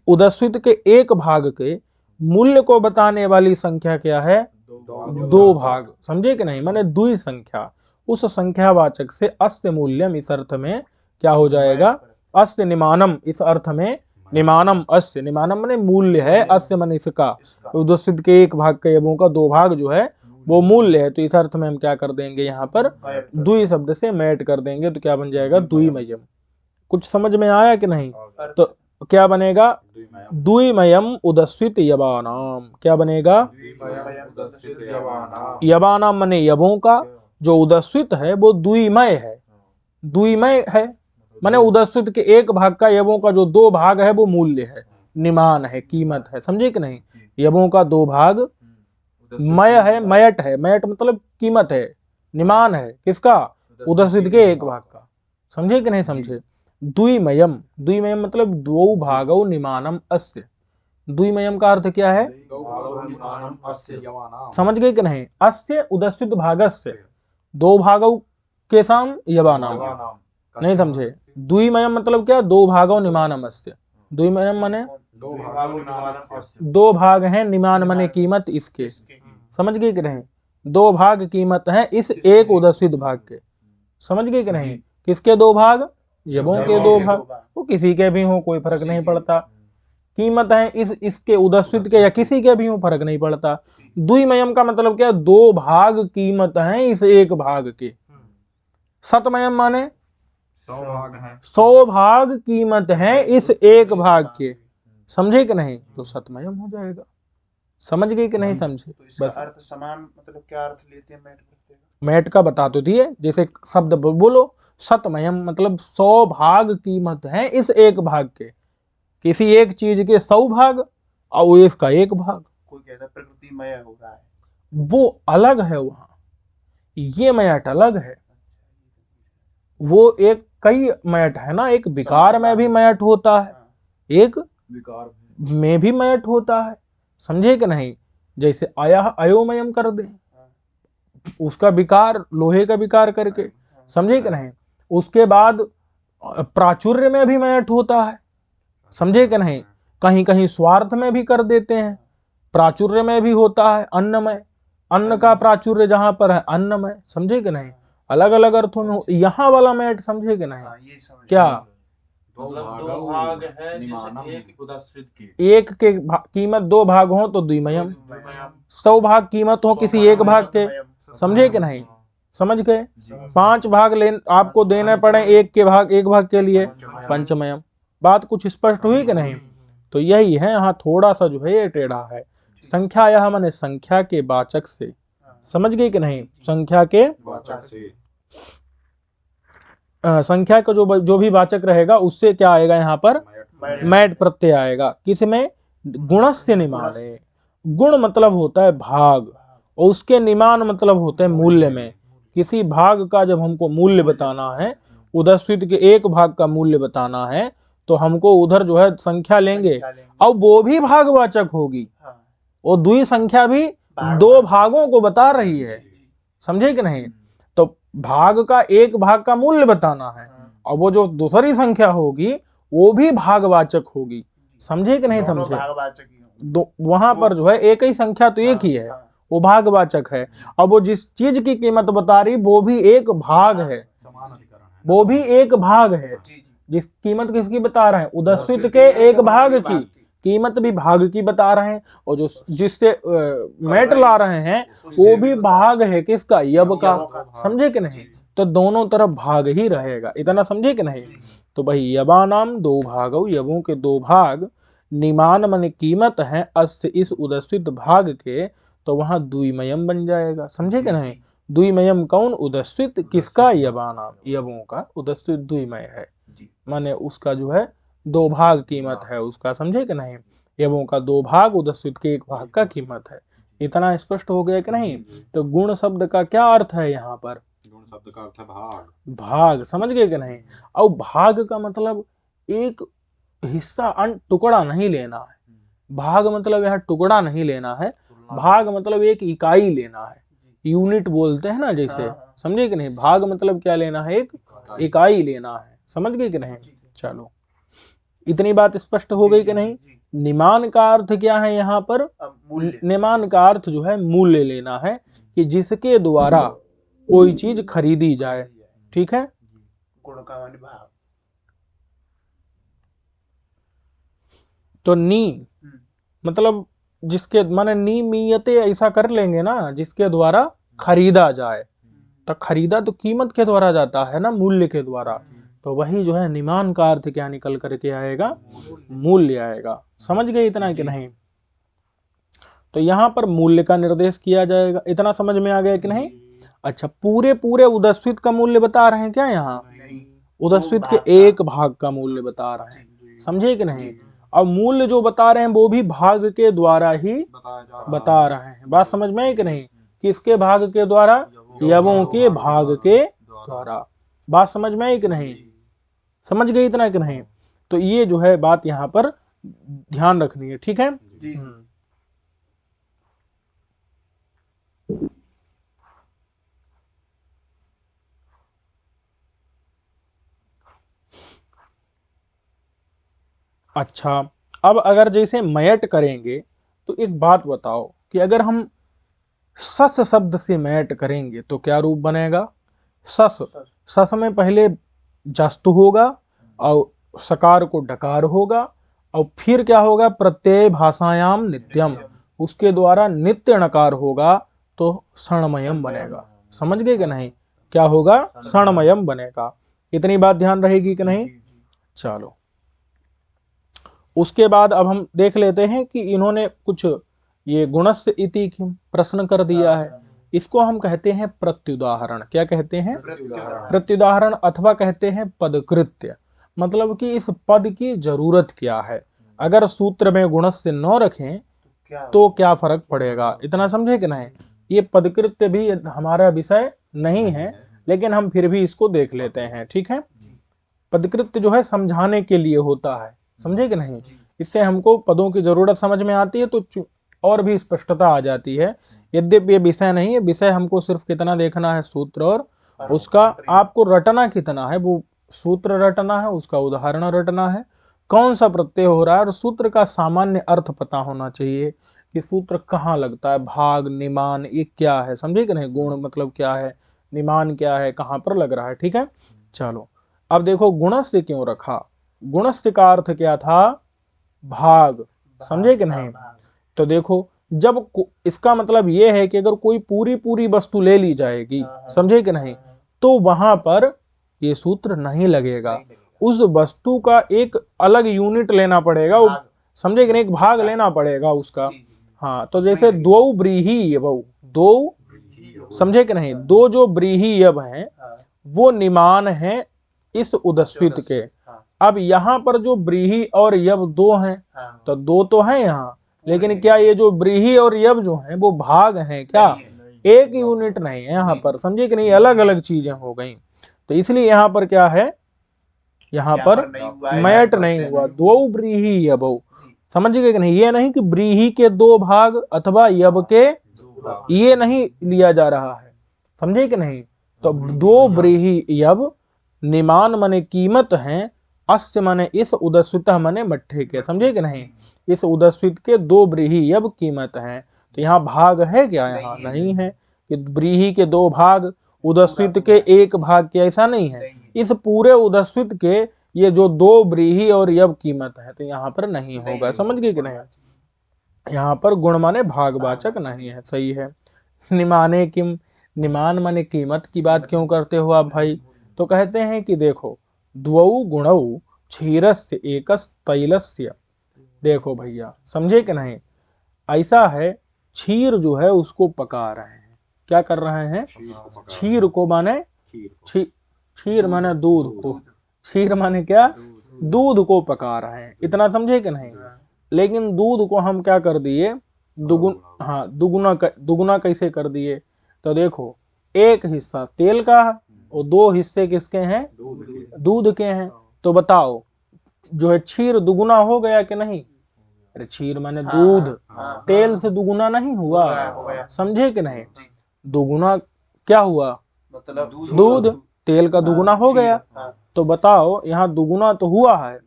उदस्वित के एक भाग के मूल्य को बताने वाली संख्या क्या है, दो भाग, समझे कि नहीं। माने द्वि संख्या, उस संख्यावाचक से अस्य मूल्यम, इस अर्थ में क्या हो जाएगा, अस्य निमानम, इस अर्थ में निमानम, अस्य निमानम माने मूल्य है, अस्य माने इसका, उदस्वित के एक भाग के यवों का दो भाग जो है वो मूल्य है। तो इस अर्थ में हम क्या कर देंगे, यहाँ पर द्वि शब्द से मैट कर देंगे, तो क्या बन जाएगा, द्विमयम। कुछ समझ में आया कि नहीं। तो क्या बनेगा, द्विमयम उदस्वित यवानाम, क्या बनेगा, यवानाम माने यवों का जो उदस्वित है वो द्विमय है, द्विमय है माने उदस्वित के एक भाग का यवों का जो दो भाग है वो मूल्य है, निमान है, कीमत है, समझे कि नहीं। यवों का दो भाग मय है, मयट है, मयट मतलब कीमत है, निमान है किसका, उदस्वित के एक भाग का, समझे कि नहीं समझे। द्विमयम, द्विमयम मतलब दो भागौ निमानम अस्य, द्विमयम का अर्थ क्या है, समझ गए कि नहीं। अस्य उदस्वित भागस्य, दो भागौ के साम यवानाम, नहीं समझे। द्विमयम मतलब क्या, दो भागौ निमानम अस्य, द्विमयम माने दो भाग हैं, निमान माने कीमत इसके, समझ गए कि नहीं। दो भाग कीमत है इस एक उदस्वित भाग के, समझ गए कि नहीं। किसके दो भाग, यवों के दो भाग, वो किसी के भी हो कोई फर्क नहीं पड़ता, कीमत है इसके उदस्वित के या किसी के भी हो फर्क नहीं पड़ता। द्विमयम का मतलब क्या, दो भाग कीमत है इस एक भाग के। सतमयम माने 100 भाग कीमत है इस एक भाग के, समझे कि नहीं। तो सतमयम हो जाएगा, समझ गए कि नहीं समझे।
तो बस अर्थ समान मतलब क्या अर्थ लेते हैं,
मैट का बता तो दिए, जैसे शब्द बोलो, सतमयम मतलब 100 भाग कीमत है इस एक भाग के, किसी एक चीज के 100 भाग और वो इसका एक भाग।
कोई कहता है प्रकृतिमय हो रहा है,
वो अलग है, वहां ये मैट अलग है, वो एक कई मैट है ना, एक विकार में भी मैट होता है, एक विकार में भी मैट होता है, समझे कि नहीं। जैसे अयोमयम कर दे, उसका विकार लोहे का विकार करके, समझे कि नहीं। उसके बाद प्राचुर्य में भी मैट होता है, समझे कि नहीं। कहीं कहीं स्वार्थ में भी कर देते हैं, प्राचुर्य में भी होता है, अन्नमय, अन्न का प्राचुर्य जहां पर है अन्नमय, समझे कि नहीं। अलग अलग अर्थों में यहाँ वाला मैट, समझे कि नहीं। क्या
दो भाग है जैसे एक उदस्वित के,
एक के कीमत दो भाग हो तो द्विमयम, 100 भाग कीमत हो किसी एक भाग के, समझे कि नहीं। समझ गए। 5 भाग आपको देने पड़े एक भाग के लिए, पंचमयम, बात कुछ स्पष्ट हुई कि नहीं? तो यही है, यहाँ थोड़ा सा जो है ये टेढ़ा है। संख्या यह माने संख्या के वाचक से, समझ गए कि नहीं? संख्या के
वाचक से
संख्या का जो भी वाचक रहेगा उससे क्या आएगा यहाँ पर? मैट प्रत्यय आएगा। किसमें? गुणस्य निमाने। गुण मतलब होता है भाग, और उसके निमान मतलब होते हैं मूल्य में। किसी भाग का जब हमको मूल्य बताना है, उदस्वित के एक भाग का मूल्य बताना है, तो हमको उधर जो है संख्या लेंगे, और वो भी भागवाचक होगी, और दुई संख्या भी दो भागों को बता रही है, समझे कि नहीं? तो भाग का एक भाग का मूल्य बताना है, और वो जो दूसरी संख्या होगी वो भी भागवाचक होगी, समझे कि नहीं समझे? वहां पर जो है एक ही संख्या तो एक ही है, वो भागवाचक है। अब वो जिस चीज की कीमत बता रही वो भी एक भाग है, वो भी एक भाग है। जिस कीमत किसकी बता रहे हैं? उदस्वित के एक भाग की कीमत भी भाग की बता रहे हैं, और जो जिससे मैट ला रहे हैं वो भी भाग है किसका? यब का, समझे कि नहीं? तो दोनों तरफ भाग ही रहेगा, इतना समझे कि नहीं? तो भाई यबानाम दो भागो, यबों के दो भाग, निमान मन कीमत है अस्य इस उदस्वित भाग के, तो वहां द्विमयम बन जाएगा, समझे कि नहीं? द्विमयम कौन? उदस्वित किसका? यबानाम, यबों का उदस्वित द्विमय है, माने उसका जो है दो भाग कीमत है उसका, समझे कि नहीं? यबों का दो भाग, उदस्वित के एक भाग का कीमत है। इतना स्पष्ट हो गया कि नहीं? तो गुण शब्द का क्या अर्थ है यहाँ पर?
गुण शब्द का अर्थ है भाग।
भाग, समझ गए कि नहीं? और भाग का मतलब एक हिस्सा, टुकड़ा नहीं लेना है। भाग मतलब यहाँ टुकड़ा नहीं लेना है, भाग मतलब एक इकाई लेना है, यूनिट बोलते हैं ना जैसे, समझे कि नहीं? भाग मतलब क्या लेना है? एक इकाई लेना है, समझ गए कि नहीं? चलो, इतनी बात स्पष्ट हो गई कि नहीं? निमान का अर्थ क्या है यहाँ पर? निमान का अर्थ जो है मूल्य लेना है, कि जिसके द्वारा कोई चीज खरीदी जाए, ठीक है? तो नी मतलब जिसके माने नियमियते ऐसा कर लेंगे ना, जिसके द्वारा खरीदा जाए। तो खरीदा तो कीमत के द्वारा जाता है ना, मूल्य के द्वारा। तो वही जो है निमान का अर्थ क्या निकल करके आएगा? मूल्य आएगा, समझ गए इतना कि नहीं? तो यहाँ पर मूल्य का निर्देश किया जाएगा, इतना समझ में आ गया कि नहीं? अच्छा, पूरे पूरे उदस्वित का मूल्य बता रहे हैं क्या यहाँ? उदस्वित के एक भाग का मूल्य बता रहे हैं, समझे कि नहीं? और मूल्य जो बता रहे हैं वो भी भाग के द्वारा ही बता रहे हैं। बात समझ में है कि नहीं? किसके भाग के द्वारा? यवों के भाग के द्वारा। बात समझ में है कि नहीं? समझ गए इतना कि नहीं? तो ये जो है बात यहाँ पर ध्यान रखनी है, ठीक है? अच्छा, अब अगर जैसे मयट करेंगे तो एक बात बताओ कि अगर हम सस शब्द से मयट करेंगे तो क्या रूप बनेगा? सस, सस में पहले जस्तु होगा और सकार को डकार होगा, और फिर क्या होगा? प्रत्यय भाषायाम नित्यम, उसके द्वारा नित्य नकार होगा, तो क्षणमयम बनेगा, समझ गए कि नहीं? क्या होगा? क्षणमयम बनेगा। इतनी बात ध्यान रहेगी कि नहीं? चलो, उसके बाद अब हम देख लेते हैं कि इन्होंने कुछ ये गुणस्य इति प्रश्न कर दिया है, इसको हम कहते हैं प्रत्युदाहरण। क्या कहते हैं? प्रत्युदाहरण, अथवा कहते हैं पदकृत्य। मतलब कि इस पद की जरूरत क्या है, अगर सूत्र में गुणस्य न रखें तो क्या फर्क पड़ेगा, इतना समझे कि नहीं? ये पदकृत्य भी हमारा विषय नहीं है, लेकिन हम फिर भी इसको देख लेते हैं, ठीक है? पदकृत्य जो है समझाने के लिए होता है, समझे कि नहीं? इससे हमको पदों की जरूरत समझ में आती है, तो और भी स्पष्टता आ जाती है। यद्यपि ये विषय नहीं है, विषय हमको सिर्फ कितना देखना है? सूत्र, और उसका आपको रटना कितना है, वो सूत्र रटना है, उसका उदाहरण रटना है, कौन सा प्रत्यय हो रहा है, और सूत्र का सामान्य अर्थ पता होना चाहिए कि सूत्र कहाँ लगता है, भाग, निमान, ये क्या है, समझे कि नहीं? गुण मतलब क्या है, निमान क्या है, कहाँ पर लग रहा है, ठीक है? चलो, अब देखो गुणस्य क्यों रखा? गुणस्य का अर्थ क्या था? भाग, समझे कि नहीं? तो देखो, जब इसका मतलब यह है कि अगर कोई पूरी पूरी वस्तु ले ली जाएगी, समझे कि नहीं, तो वहां पर ये सूत्र नहीं लगेगा। उस वस्तु का एक अलग यूनिट लेना पड़ेगा, समझे कि नहीं, एक भाग लेना पड़ेगा उसका। हाँ, तो जैसे दो ब्रीही यबौ, दो, समझे कि नहीं, दो जो ब्रीही यब हैं वो निमान हैं इस उदस्वित के। अब यहाँ पर जो ब्रीही और यब दो हैं, तो दो तो हैं यहाँ, लेकिन क्या ये जो ब्रीही और यब जो हैं वो भाग हैं क्या? एक यूनिट नहीं है यहाँ पर, समझे कि नहीं, अलग अलग चीजें हो गई। तो इसलिए यहाँ पर क्या है, यहाँ पर मैट नहीं हुआ, दो ब्रीही यबौ, समझ गए कि नहीं। ये नहीं कि ब्रीही के दो भाग अथवा यब के, ये नहीं लिया जा रहा है, समझे कि नहीं। तो दो ब्रीही यब निमान मने कीमत हैं, अस्य मने इस, उदस्वित मने मट्ठे के, समझे कि नहीं। इस उदस्वित के दो ब्रीही यब कीमत हैं। तो यहाँ भाग है क्या? यहाँ नहीं है कि ब्रीही के दो भाग, उदस्वित के एक भाग के, ऐसा नहीं है। इस पूरे उदस्वित के ये जो दो ब्रीही और यब कीमत है, तो यहाँ पर नहीं होगा, समझ गए कि नहीं। यहाँ पर गुण माने भागवाचक नहीं है, सही है। निमाने किम, निमान माने कीमत की बात क्यों करते हो आप भाई? तो कहते हैं कि देखो, द्वौ गुणौ क्षीरस्य एकस तैलस्य, देखो भैया, समझे कि नहीं, ऐसा है, क्षीर जो है उसको पका रहे हैं, क्या कर रहे हैं? क्षीर को माने, क्षीर माने दूध को, क्षीर माने क्या? दूध को पका रहे हैं, इतना समझे कि नहीं। लेकिन दूध को हम क्या कर दिए, दुगुना कैसे कर दिए? तो देखो, एक हिस्सा तेल का और दो हिस्से किसके हैं? दूध के हैं। तो बताओ, जो है क्षीर दुगुना हो गया कि नहीं? अरे क्षीर माने दूध, तेल से दुगुना नहीं हुआ, समझे कि नहीं। दुगुना क्या हुआ? मतलब दूध, तेल का दुगुना हो गया। तो बताओ, यहाँ दुगुना तो हुआ है,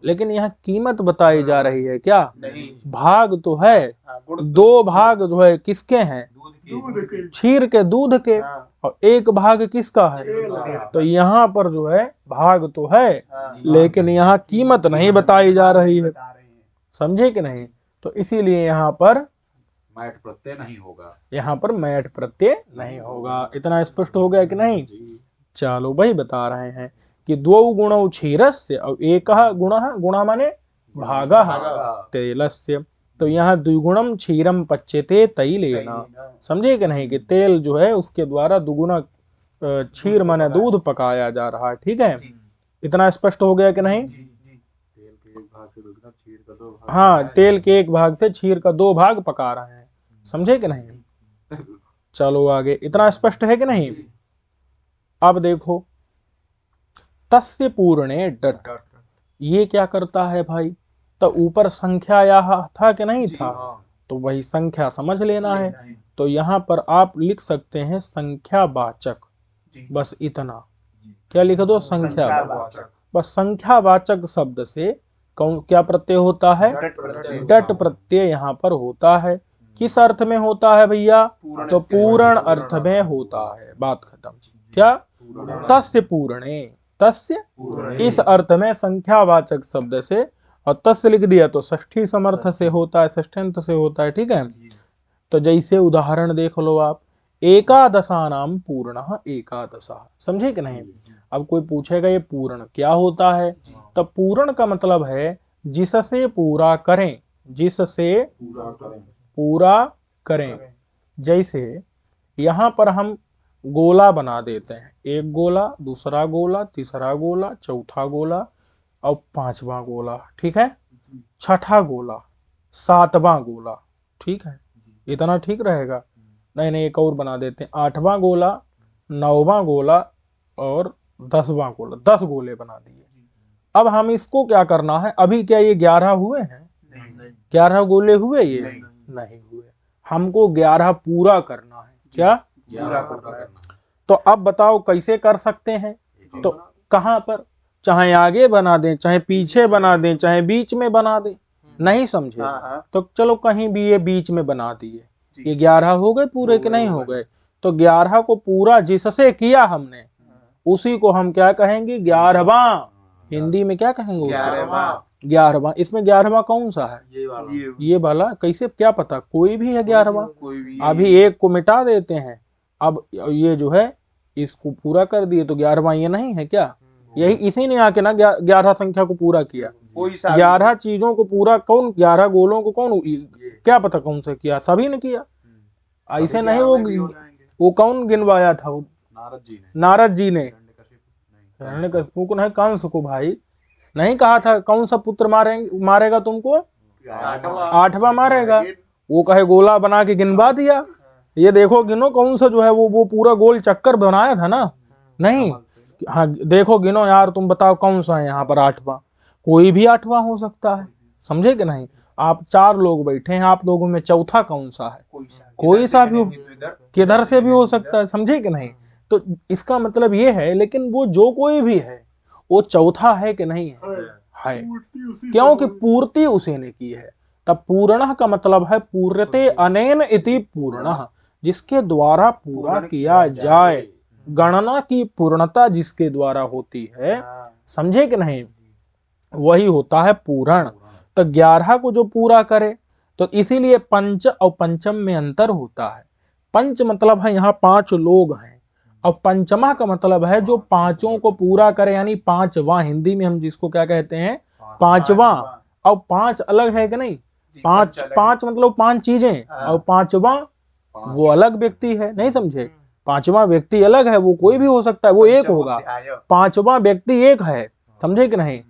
लेकिन यहाँ कीमत बताई जा रही है क्या? भाग तो है, दो भाग जो है किसके हैं? क्षीर के, दूध के, और एक भाग किसका है? तो यहाँ पर जो है भाग तो है, लेकिन यहाँ कीमत नहीं बताई जा रही है, समझे कि नहीं। तो इसीलिए यहाँ पर
मैट प्रत्यय नहीं होगा,
यहाँ पर मैट प्रत्यय नहीं होगा। इतना स्पष्ट हो गया कि नहीं? चलो भाई, बता रहे हैं कि द्वौ गुणौ क्षीरस्य और एक गुण माने भागः तेलस्य। तो यहाँ द्विगुणम क्षीरम पच्यते तैलेन, समझे कि नहीं, कि तेल जो है उसके द्वारा दुगुना क्षीर माने दूध पकाया जा रहा है, ठीक है। इतना स्पष्ट हो गया कि नहीं? हाँ, तेल के एक भाग से क्षीर का दो भाग पका रहे हैं, समझे कि नहीं। चलो आगे, इतना स्पष्ट है कि नहीं। अब देखो, तस्य पूर्णे डट, ये क्या करता है भाई? तो ऊपर संख्या यहाँ था कि नहीं था, तो वही संख्या समझ लेना है। तो यहाँ पर आप लिख सकते हैं संख्यावाचक, बस इतना। क्या लिख दो? संख्यावाचक। बस संख्यावाचक शब्द से क्या प्रत्यय होता है? डट प्रत्यय यहाँ पर होता है। किस अर्थ में होता है भैया? तो पूर्ण अर्थ में होता है, बात खत्म। क्या? तस्य पूर्णे, तस्य इस अर्थ में संख्यावाचक शब्द से, और तस्य लिख दिया तो षष्ठी समर्थ से होता है, षष्ठ्यंत से होता है, ठीक है। तो जैसे उदाहरण देख लो आप, एकादशानाम पूर्णः एकादशः, समझे कि नहीं। अब कोई पूछेगा ये पूर्ण क्या होता है? तो पूर्ण का मतलब है जिससे पूरा करें, जिससे पूरा करें। जैसे यहाँ पर हम गोला बना देते हैं, एक गोला, दूसरा गोला, तीसरा गोला, चौथा गोला और पांचवा गोला, ठीक है, छठा गोला, सातवां गोला, ठीक है। इतना ठीक रहेगा? नहीं, एक और बना देते हैं, आठवां गोला, नौवां गोला और 10वां गोला, 10 गोले बना दिए। अब हम इसको क्या करना है? अभी क्या ये 11 हुए हैं? 11 गोले हुए ये? नहीं हुए। हमको 11 पूरा करना है, क्या?
पूरा करना।
तो अब बताओ कैसे कर सकते हैं? तो कहाँ पर? चाहे आगे बना दें, चाहे पीछे बना दें, चाहे बीच में बना दें, नहीं समझे? तो चलो कहीं भी ये बीच में बना दिए, ये 11 हो गए पूरे के नहीं हो गए? तो 11 को पूरा जिससे किया हमने, उसी को हम क्या कहेंगे? 11वां। हिंदी में क्या कहेंगे? 11वां। इसमें 11वां कौन सा है? ये वाला। कैसे, क्या पता, कोई भी है 11वां। अभी एक को मिटा देते हैं, अब ये जो है इसको पूरा कर दिए, तो 11वां ये नहीं है क्या? यही इसी ने आके ना 11 संख्या को पूरा किया।
कोई सा
11 चीजों को पूरा कौन, 11 गोलों को कौन, क्या पता कौन से किया, सभी ने किया। ऐसे नहीं वो कौन गिनवाया था, वो
नारद जी ने,
नारद जी ने
हिरण्यकशिपु नहीं,
हिरण्यकशिपु को नहीं, कंस को भाई नहीं कहा था कौन सा पुत्र मारेगा तुमको, 8वां मारेगा। वो कहे गोला बना के गिनवा दिया, ये देखो गिनो कौन सा जो है वो पूरा गोल चक्कर बनाया था ना, नहीं हाँ देखो गिनो यार, तुम बताओ कौन सा है यहाँ पर 8वां, कोई भी 8वां हो सकता है, समझे कि नहीं। आप 4 लोग बैठे हैं, आप लोगों में चौथा कौन सा है, कोई सा भी हो, किधर से भी हो सकता है, समझे कि नहीं। तो इसका मतलब ये है, लेकिन वो जो कोई भी है वो चौथा है कि नहीं है, क्योंकि पूर्ति उसी ने की है। तब पूर्णः का मतलब है पूर्यते अनेन इति पूर्णः, जिसके द्वारा पूरा किया जाए, गणना की पूर्णता जिसके द्वारा होती है, समझे कि नहीं, वही होता है पूर्ण। तो 11 को जो पूरा करे, तो इसीलिए पंच और पंचम में अंतर होता है। पंच मतलब है यहाँ 5 लोग हैं, और पंचमा का मतलब है जो 5 को पूरा करे, यानी 5वां, हिंदी में हम जिसको क्या कहते हैं 5वां। और 5 अलग है कि नहीं, 5 मतलब 5 चीजें, और 5वां वो अलग व्यक्ति है, नहीं समझे। 5वां व्यक्ति अलग है, वो कोई भी हो सकता है, वो एक होगा, 5वां व्यक्ति एक है, समझे कि नहीं।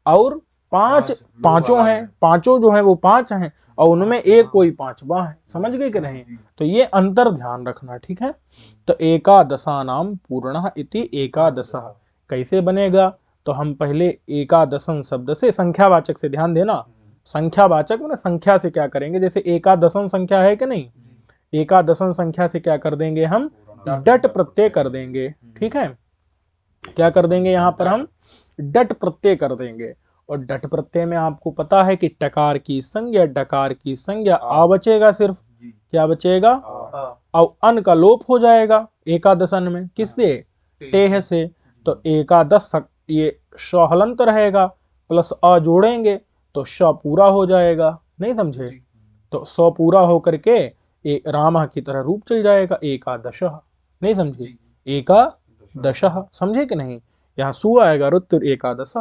और 5 पांचों हैं, पांचों जो है वो 5 हैं, और उनमें एक कोई 5वां है, समझ गए कि नहीं। तो ये अंतर ध्यान रखना, ठीक है। तो एकादशानाम पूर्णः इति एकादशः कैसे बनेगा, तो हम पहले एकादशं शब्द से, संख्यावाचक से ध्यान देना, संख्यावाचक में संख्या से क्या करेंगे, जैसे एकादशं संख्या है कि नहीं, एकादशं संख्या से क्या कर देंगे हम, डट प्रत्यय कर देंगे, ठीक है। क्या कर देंगे यहाँ पर हम, डट प्रत्यय कर देंगे। और डट प्रत्यय में आपको पता है कि टकार की संज्ञा, डकार की संज्ञा, आ बचेगा सिर्फ, क्या बचेगा, और अन का लोप हो जाएगा एकादशन में, किससे, टेह से। तो एकादश ये शहलंत रहेगा, प्लस अ जोड़ेंगे तो श पूरा हो जाएगा, नहीं समझे। तो स पूरा होकर के राम की तरह रूप चल जाएगा, एकादश, नहीं समझे, एकादश, समझे कि नहीं। यहाँ सु आएगा, रुत्र एकादश,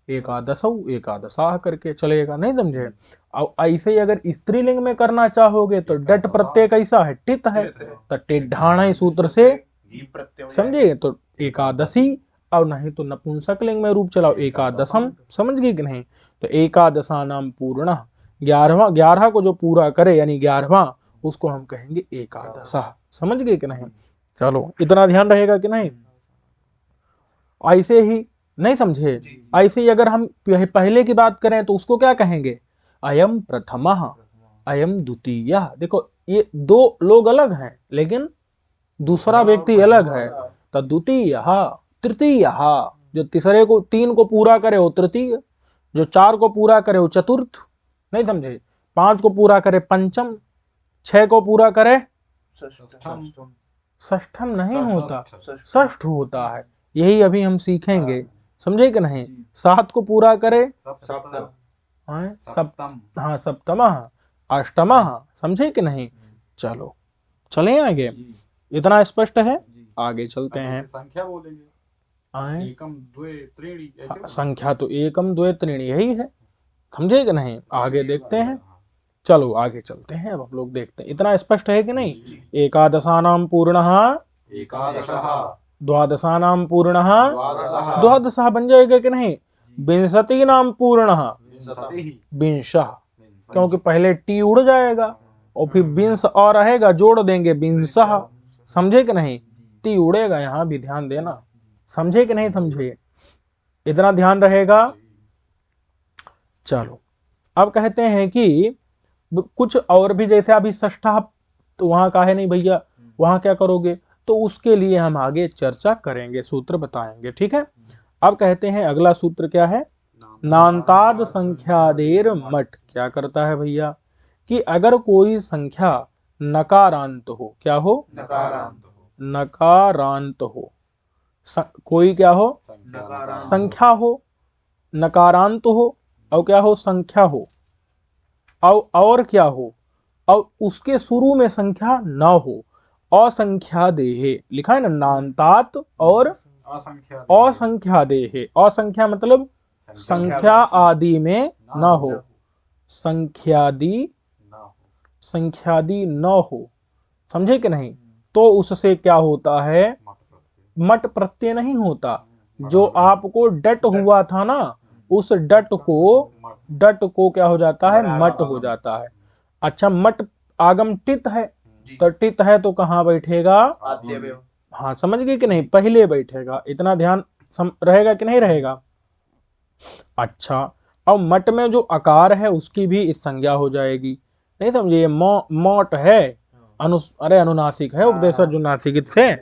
एकादशौ एकादशाह करके चलेगा, नहीं समझे। और ऐसे ही अगर स्त्रीलिंग में करना चाहोगे तो डट प्रत्यय कैसा है, टित है, तो टिढ़ाण सूत्र से, समझे, तो एकादशी, और नहीं तो नपुंसक लिंग में रूप चलाओ एकादशम, समझ गए कि नहीं। तो एकादशा नाम पूर्ण, 11 को जो पूरा करे यानी 11वां, उसको हम कहेंगे एकादशा, समझ गए कि नहीं। चलो इतना ध्यान रहेगा कि नहीं। ऐसे ही नहीं समझे, ऐसे ही अगर हम पहले की बात करें तो उसको क्या कहेंगे, अयम प्रथमः, अयम द्वितीयः। देखो ये 2 लोग अलग हैं, लेकिन दूसरा व्यक्ति अलग है। तो द्वितीयः, तृतीयः, जो तीसरे को 3 को पूरा करे वो तृतीय, जो 4 को पूरा करे वो चतुर्थ, नहीं समझे, 5 को पूरा करे पंचम, 6 को पूरा करे षष्ठम नहीं होता, षष्ठ होता है, यही अभी हम सीखेंगे, समझे कि नहीं। 7 को पूरा करे
सप्तम,
हाँ सप्तमः, अष्टमः, समझे कि नहीं। चलो चलें आगे, इतना स्पष्ट है, आगे चलते हैं।
संख्या बोलेंगे, एकम द्वे त्रीणि, ऐसे
संख्या तो एकम द्वे त्रीणि यही है, समझे कि नहीं। आगे देखते हैं, चलो आगे चलते हैं, अब हम लोग देखते हैं इतना स्पष्ट है कि नहीं। एकादशानाम पूर्णः,
एकादशः,
द्वादशानाम पूर्णः, द्वादशः बन जाएगा कि नहीं। विंशतीनाम पूर्णः, विंशः, क्योंकि पहले टी उड़ जाएगा और फिर विंश और रहेगा, जोड़ देंगे विंशः, समझे कि नहीं। टी उड़ेगा, यहाँ भी ध्यान देना, समझे कि नहीं समझे, इतना ध्यान रहेगा। चलो अब कहते हैं कि कुछ और भी, जैसे अभी षष्ठा तो वहां का है नहीं भैया, वहां क्या करोगे, तो उसके लिए हम आगे चर्चा करेंगे, सूत्र बताएंगे, ठीक है। अब कहते हैं अगला सूत्र क्या है, नान्ताद संख्यादेर मठ। क्या करता है भैया, कि अगर कोई संख्या नकारांत हो, क्या हो, नकारांत हो, कोई क्या हो, संख्या हो, नकारांत हो, और क्या हो, संख्या हो, और क्या हो, और उसके शुरू में संख्या न हो, असंख्या देहे, लिखा है ना, नान्तात और असंख्यादेः, असंख्या मतलब संख्या आदि में न हो, संख्यादि न हो, समझे कि नहीं। तो उससे क्या होता है, मट प्रत्यय नहीं होता। जो आपको डट हुआ था ना, उस डट को क्या हो जाता है, मट हो जाता है। अच्छा, मट आगम टित है, तो टित है तो कहाँ बैठेगा, हाँ समझ गए कि नहीं, पहले बैठेगा। इतना ध्यान रहेगा कि नहीं रहेगा। अच्छा, अब मट में जो आकार है उसकी भी इस संज्ञा हो जाएगी, नहीं समझे। ये मोट है, अरे अनुनासिक है, उपदेशर जो नासिकित से,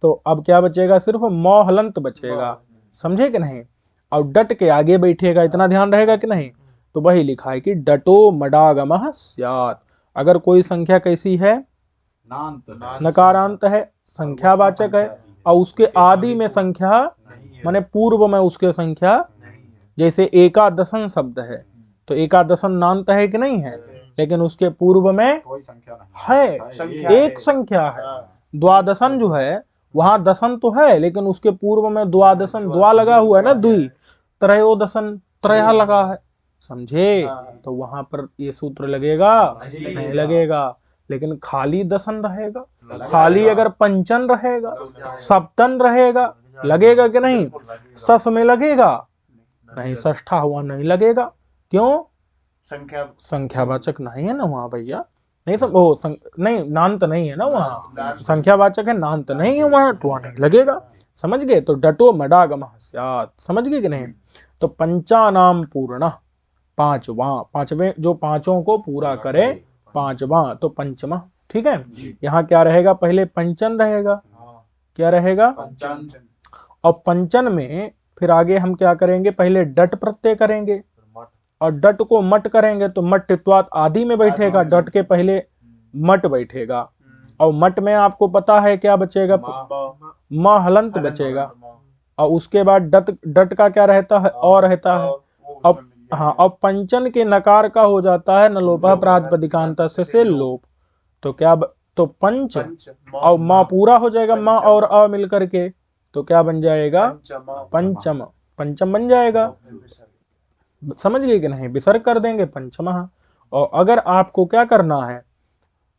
तो अब क्या बचेगा, सिर्फ मौ हलंत बचेगा, समझे कि नहीं। और डट के आगे बैठेगा, इतना ध्यान रहेगा कि नहीं। तो वही लिखा है कि डटो मडागमः स्यात्। अगर कोई संख्या कैसी है, नकारांत है, संख्यावाचक है, और उसके आदि में संख्या माने पूर्व में उसके संख्या, जैसे एकादशन शब्द है, तो एकादशन नान्त है कि नहीं है, लेकिन उसके पूर्व में है, एक संख्या है। द्वादशन जो है वहां दशन तो है, लेकिन उसके पूर्व में द्वादशन, द्वा लगा हुआ है ना, द्वि, त्रयोदशन त्रय लगा है, समझे। तो वहां पर ये सूत्र लगेगा नहीं लगेगा। लेकिन खाली दशन रहेगा, खाली अगर पंचन रहेगा, सप्तन रहेगा, लगेगा कि नहीं। सस में लगेगा नहीं, षष्ठा हुआ नहीं लगेगा, क्यों, संख्यावाचक नहीं है ना वहां भैया, नहीं सब वो नहीं, नान्त नहीं है ना वहां, संख्यावाचक है, नान्त नहीं है वहां, तो वहां नहीं लगेगा, समझ गए। तो डटो मडागमः स्यात्, समझ गए कि नहीं। तो पंचानाम पूर्ण, पांचवें जो पांचों को पूरा करे, पांचवा तो पंचमा, ठीक है। यहाँ क्या रहेगा, पहले पंचन रहेगा, क्या रहेगा, और पंचन में फिर आगे हम क्या करेंगे, पहले डट प्रत्यय करेंगे और डट को मट करेंगे, तो मट टित्वात आदि में बैठेगा, डट के पहले मट बैठेगा, और मट में आपको पता है क्या बचेगा, म हलंत बचेगा, और उसके बाद डट का क्या रहता है, और रहता है। अब हाँ, अब पंचन के नकार का हो जाता है नलोपः प्रातिपदिकांत से लोप, तो क्या तो पंच और माँ पूरा हो जाएगा, माँ और अ मिल करके, तो क्या बन जाएगा, पंचम, पंचम बन जाएगा, समझ गए कि नहीं, विसर्ग कर देंगे पंचमः। और अगर आपको क्या करना है,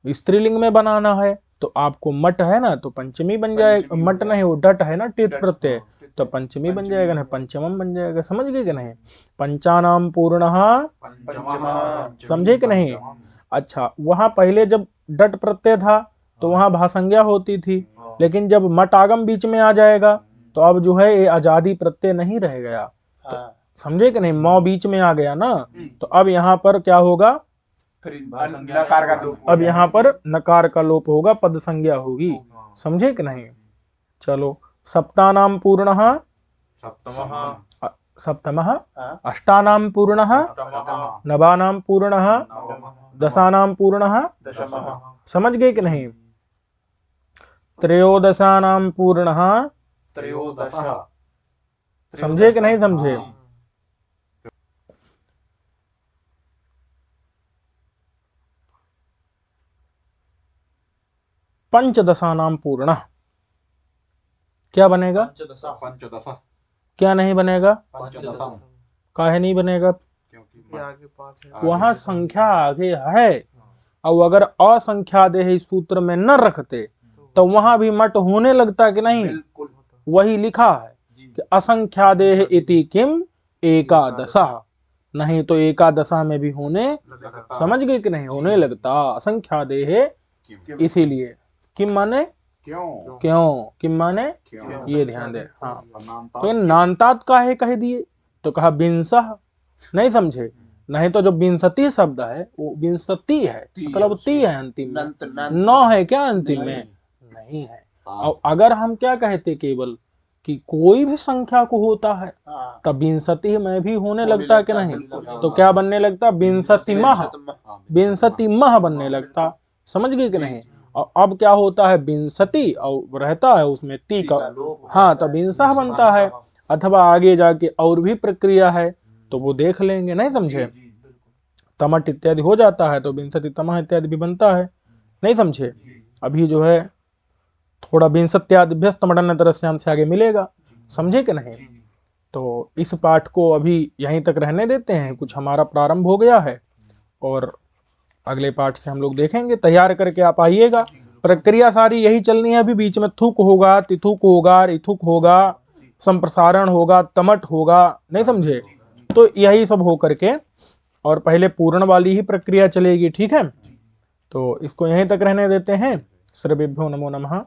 स्त्रीलिंग में बनाना है, तो आपको मट है ना, तो पंचमी बन जाएगा, मट नहीं वो डट है ना, टित प्रत्यय, तो पंचमी बन जाएगा ना, पंचमम बन जाएगा, समझ गए कि नहीं। पंचानाम पूर्णः, समझे कि नहीं। अच्छा, वहां पहले जब डट प्रत्यय था तो वहां भासंज्ञा होती थी, लेकिन जब मट आगम बीच में आ जाएगा तो अब जो है ये आजादी प्रत्यय नहीं रह गया, तो समझे कि नहीं, मौ बीच में आ गया ना, तो अब यहाँ पर क्या होगा, अब यहाँ पर नकार का लोप होगा, पद संज्ञा होगी, समझे कि नहीं। चलो, सप्तानाम पूर्णः, सप्तमः, अष्टानाम पूर्णः, नवानाम पूर्णः, दशानाम पूर्णः, समझ गए कि नहीं। त्रयोदशानाम पूर्णः, समझे कि नहीं समझे। पंचदशानाम पूर्णः, क्या बनेगा,
पंचदश,
क्या नहीं बनेगा,
पंचदश,
काहे नहीं बनेगा,
क्योंकि आगे 5 है,
वहां संख्या आगे है, और अगर असंख्यादेह इस सूत्र में न रखते तो वहां भी मट होने लगता कि नहीं, वही लिखा है कि असंख्यादेह इति किम एकादशः, नहीं तो एकादशा में भी होने, समझ गए कि नहीं, होने लगता असंख्यादेह, इसीलिए किम माने
क्यों,
किम माने,
क्यों,
ये ध्यान दे। हाँ, तो नान्तात काहे कह दिए, तो कहा विंशः, नहीं समझे, नहीं तो जो विंशति शब्द है वो विंशति है, मतलब ती है अंतिम में, नौ है क्या अंतिम में, नहीं है। और अगर हम क्या कहते केवल कि कोई भी संख्या को होता है तब विंशति में भी होने लगता कि नहीं, तो क्या बनने लगता, विंशतिमः बनने लगता, समझ गए कि नहीं। और अब क्या होता है, विंशति और रहता है उसमें ती का, हाँ, तब विंशः बनता है, अथवा आगे जाके और भी प्रक्रिया है तो वो देख लेंगे, नहीं समझे। तमट इत्यादि हो जाता है तो विंशति तमः इत्यादि भी बनता है, नहीं समझे। अभी जो है थोड़ा विंशत्यादिभ्यस्तमटन तरस्याम से आगे मिलेगा, समझे कि नहीं?
जी जी
तो इस पाठ को अभी यहीं तक रहने देते हैं, कुछ हमारा प्रारंभ हो गया है और अगले पाठ से हम लोग देखेंगे। तैयार करके आप आइएगा। प्रक्रिया सारी यही चलनी है। अभी बीच में थुक होगा, तिथुक होगा, रिथुक होगा, संप्रसारण होगा, तमट होगा, नहीं समझे? तो यही सब हो करके और पहले पूर्ण वाली ही प्रक्रिया चलेगी, ठीक है? तो इसको यहीं तक रहने देते हैं। सर्वेभ्यो नमो नमः।